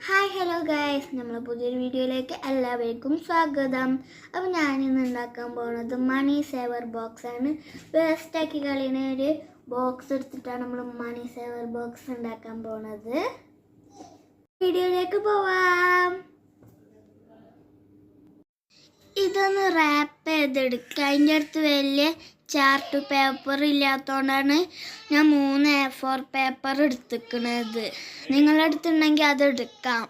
Hi hello guys, നമ്മൾ പുതിയൊരു വീഡിയോയിലേക്ക് എല്ലാവർക്കും സ്വാഗതം. അപ്പോൾ ഞാനിന്ന് ഉണ്ടാക്കാൻ പോകുന്നത് മണി സേവർ ബോക്സ് ആണ്. വേസ്റ്റാക്കി കളിയുന്ന ഒരു ബോക്സ് എടുത്തിട്ടാണ് നമ്മൾ മണി സേവർ ബോക്സ് ഉണ്ടാക്കാൻ പോകുന്നത്. വീഡിയോയിലേക്ക് പോവാം. ഇതൊന്ന് റാപ്പ് ചെയ്തെടുക്കുക. അതിൻ്റെ അടുത്ത് വലിയ ചാർട്ട് പേപ്പർ ഇല്ലാത്തതുകൊണ്ടാണ് ഞാൻ 3 A4 പേപ്പർ എടുത്തിരിക്കുന്നത്. നിങ്ങളുടെ അടുത്തുണ്ടെങ്കിൽ അത് എടുക്കാം.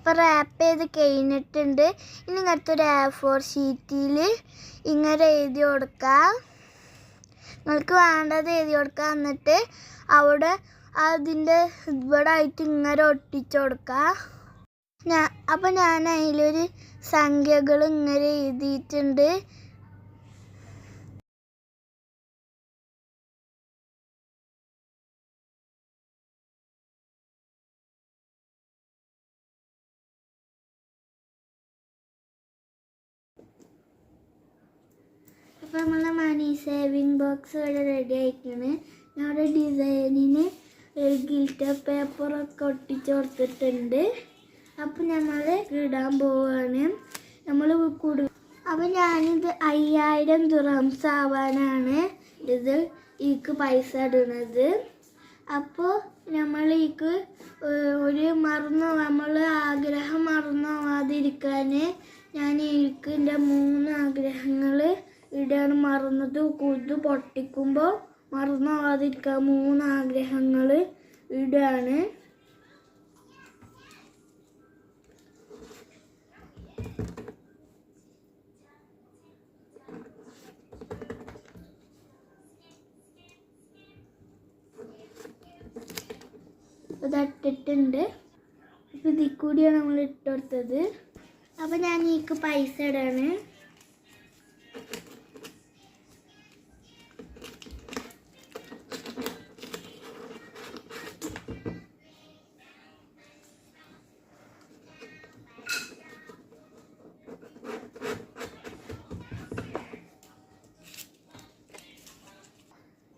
ഇപ്പം റാപ്പ് ചെയ്ത് കഴിഞ്ഞിട്ടുണ്ട്. ഇനി ഇങ്ങനത്തെ ഒരു A4 ഷീറ്റിൽ ഇങ്ങനെ എഴുതി കൊടുക്കുക. നിങ്ങൾക്ക് വേണ്ടത് എഴുതി കൊടുക്കുക. എന്നിട്ട് അവിടെ അതിൻ്റെ ഇവിടെ ആയിട്ട് ഇങ്ങനെ ഒട്ടിച്ചു കൊടുക്കുക. അപ്പം ഞാൻ അതിലൊരു സംഖ്യകൾ ഇങ്ങനെ എഴുതിയിട്ടുണ്ട്. അപ്പോൾ നമ്മളെ മണി സേവിങ് ബോക്സ് ഇവിടെ റെഡി ആയിക്കാണ്. ഞങ്ങളുടെ ഡിസൈനിന് ഗിൽറ്റർ പേപ്പറൊക്കെ ഒട്ടിച്ച് കൊടുത്തിട്ടുണ്ട്. അപ്പോൾ നമ്മൾ ഇടാൻ പോവാണ്. നമ്മൾ അപ്പോൾ ഞാനിത് 5000 ദിർഹംസ് ആവാനാണ് ഇത് പൈസ ഇടുന്നത്. അപ്പോൾ നമ്മൾ നമ്മൾ ആഗ്രഹം മറന്നു പോവാതിരിക്കാൻ ഞാൻ എൻ്റെ 3 ആഗ്രഹങ്ങൾ ഇടാണ് മറന്നത്. ഇത് പൊട്ടിക്കുമ്പോൾ മറന്നു പോവാതിരിക്കാൻ 3 ആഗ്രഹങ്ങൾ ഇടാണ്. ഇട്ടിട്ടുണ്ട്. ഇപ്പം ഇതിൽ കൂടിയാണ് നമ്മൾ ഇട്ടുകൊടുത്തത്. അപ്പം ഞാൻ പൈസ ഇടാണ്.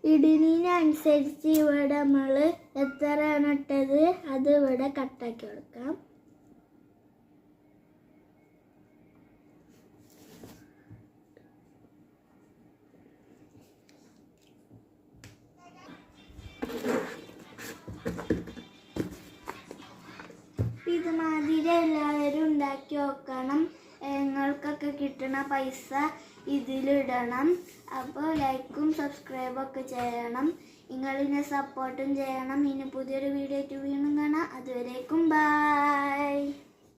ഇടുന്നതിനനുസരിച്ച് ഇവിടെ നമ്മൾ എത്രയാണ് ഇട്ടത് അത് ഇവിടെ കട്ടാക്കി കൊടുക്കാം. ഇതുമാതിരി എല്ലാവരും ഉണ്ടാക്കി നോക്കണം. നിങ്ങൾക്കൊക്കെ കിട്ടുന്ന പൈസ ഇതിലിടണം. അപ്പോൾ ലൈക്കും സബ്സ്ക്രൈബൊക്കെ ചെയ്യണം. നിങ്ങളിനെ സപ്പോർട്ടും ചെയ്യണം. ഇനി പുതിയൊരു വീഡിയോ വീണ്ടും കാണാം. അതുവരേക്കും ബൈ.